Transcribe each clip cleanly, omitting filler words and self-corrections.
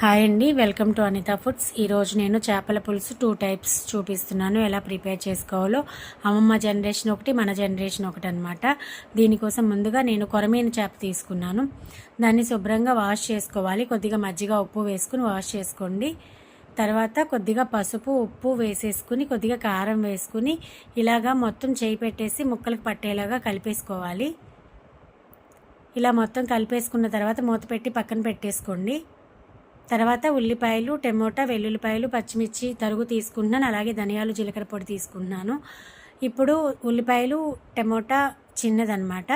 Hi అండి, welcome to Anita foods. ఈరోజు నేను చేపల పులుసు 2 టైప్స్ చూపిస్తున్నాను, ఎలా ప్రిపేర్ చేసుకోవాలో. అమ్మమ్మ జనరేషన్ ఒకటి, మన జనరేషన్ ఒకటి అనమాట. దీనికోసం ముందుగా నేను కొరమీన చేప తీసుకున్నాను. దాన్ని శుభ్రంగా వాష్ చేసుకోవాలి. కొద్దిగా మజ్జిగ ఉప్పు వేసుకుని వాష్ చేసుకోండి. తర్వాత కొద్దిగా పసుపు ఉప్పు వేసేసుకుని కొద్దిగా కారం వేసుకుని ఇలాగా మొత్తం చేయి పెట్టేసి ముక్కలకు పట్టేలాగా కలిపేసుకోవాలి. ఇలా మొత్తం కలిపేసుకున్న తర్వాత మూత పెట్టి పక్కన పెట్టేసుకోండి. తర్వాత ఉల్లిపాయలు, టమోటా, వెల్లుల్లిపాయలు, పచ్చిమిర్చి తరుగు తీసుకుంటున్నాను. అలాగే ధనియాలు, జీలకర్ర పొడి తీసుకుంటున్నాను. ఇప్పుడు ఉల్లిపాయలు, టమోటా చిన్నదనమాట,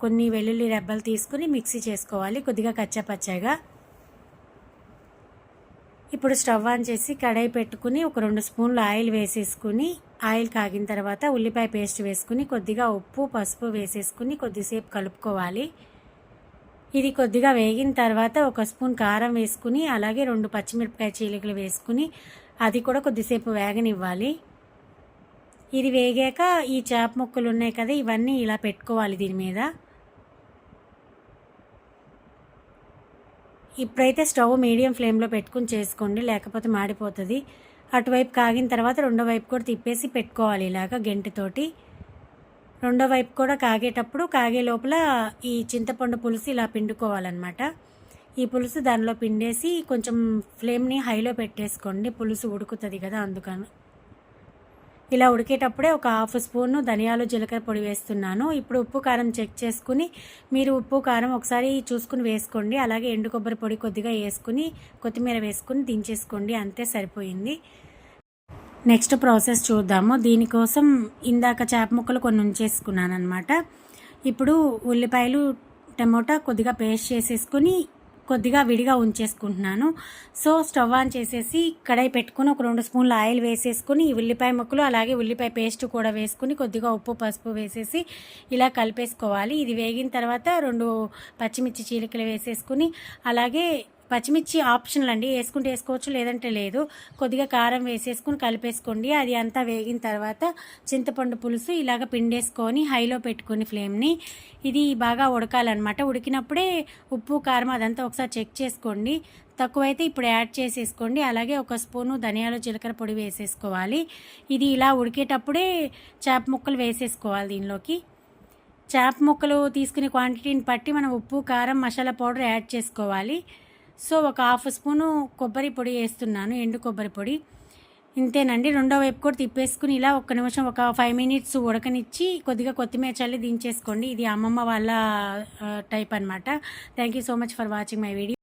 కొన్ని వెల్లుల్లి రెబ్బలు తీసుకుని మిక్సీ చేసుకోవాలి కొద్దిగా కచ్చాపచ్చాగా. ఇప్పుడు స్టవ్ ఆన్ చేసి కడాయి పెట్టుకుని ఒక 2 స్పూన్లు ఆయిల్ వేసేసుకుని, ఆయిల్ కాగిన తర్వాత ఉల్లిపాయ పేస్ట్ వేసుకుని కొద్దిగా ఉప్పు పసుపు వేసేసుకుని కొద్దిసేపు కలుపుకోవాలి. ఇది కొద్దిగా వేగిన తర్వాత 1 స్పూన్ కారం వేసుకుని అలాగే 2 పచ్చిమిరపకాయ చీలికలు వేసుకుని అది కూడా కొద్దిసేపు వేగనివ్వాలి. ఇది వేగాక ఈ చేప ముక్కలు ఉన్నాయి కదా, ఇవన్నీ ఇలా పెట్టుకోవాలి దీని మీద. ఇప్పుడైతే స్టవ్ మీడియం ఫ్లేమ్లో పెట్టుకుని చేసుకోండి, లేకపోతే మాడిపోతుంది. అటువైపు కాగిన తర్వాత రెండో వైపు కూడా తిప్పేసి పెట్టుకోవాలి ఇలాగ గెంటితోటి. రెండో వైపు కూడా కాగేటప్పుడు కాగే లోపల ఈ చింతపండు పులుసు ఇలా పిండుకోవాలన్నమాట. ఈ పులుసు దానిలో పిండేసి కొంచెం ఫ్లేమ్ని హైలో పెట్టేసుకోండి, పులుసు ఉడుకుతుంది కదా అందుకని. ఇలా ఉడికేటప్పుడే ఒక 1/2 స్పూను ధనియాలు జీలకర్ర పొడి వేస్తున్నాను. ఇప్పుడు ఉప్పు కారం చెక్ చేసుకుని మీరు ఉప్పు కారం ఒకసారి చూసుకుని వేసుకోండి. అలాగే ఎండు కొబ్బరి పొడి కొద్దిగా వేసుకుని కొత్తిమీర వేసుకుని దించేసుకోండి, అంతే సరిపోయింది. నెక్స్ట్ ప్రాసెస్ చూద్దాము. దీనికోసం ఇందాక చేప ముక్కలు కొన్ని ఉంచేసుకున్నాను అనమాట. ఇప్పుడు ఉల్లిపాయలు టమోటా కొద్దిగా పేస్ట్ చేసేసుకుని కొద్దిగా విడిగా ఉంచేసుకుంటున్నాను. సో స్టవ్ ఆన్ చేసేసి కడాయి పెట్టుకుని ఒక 2 స్పూన్ల ఆయిల్ వేసేసుకుని ఉల్లిపాయ ముక్కలు అలాగే ఉల్లిపాయ పేస్ట్ కూడా వేసుకుని కొద్దిగా ఉప్పు పసుపు వేసేసి ఇలా కలిపేసుకోవాలి. ఇది వేగిన తర్వాత 2 పచ్చిమిర్చి చీలికలు వేసేసుకుని అలాగే పచ్చిమిర్చి ఆప్షనల్ అండి, వేసుకుంటే వేసుకోవచ్చు లేదంటే లేదు. కొద్దిగా కారం వేసేసుకుని కలిపేసుకోండి. అది అంతా వేగిన తర్వాత చింతపండు పులుసు ఇలాగ పిండేసుకొని హైలో పెట్టుకొని ఫ్లేమ్ని ఇది బాగా ఉడకాలన్నమాట. ఉడికినప్పుడే ఉప్పు కారం అదంతా ఒకసారి చెక్ చేసుకోండి. తక్కువైతే ఇప్పుడు యాడ్ చేసేసుకోండి. అలాగే 1 స్పూను ధనియాలు జీలకర్ర పొడి వేసేసుకోవాలి. ఇది ఇలా ఉడికేటప్పుడే చేప ముక్కలు వేసేసుకోవాలి దీనిలోకి. చేప ముక్కలు తీసుకునే క్వాంటిటీని బట్టి మనం ఉప్పు కారం మసాలా పౌడర్ యాడ్ చేసుకోవాలి. సో ఒక 1/2 స్పూను కొబ్బరి పొడి వేస్తున్నాను, ఎండు కొబ్బరి పొడి. ఇంతేనండి. రెండో వైపు కూడా తిప్పేసుకుని ఇలా 1 నిమిషం ఒక 5 మినిట్స్ ఉడకనిచ్చి కొద్దిగా కొత్తిమీర చల్లి దించేసుకోండి. ఇది అమ్మమ్మ వాళ్ళ టైప్ అనమాట. Thank you so much for watching my video.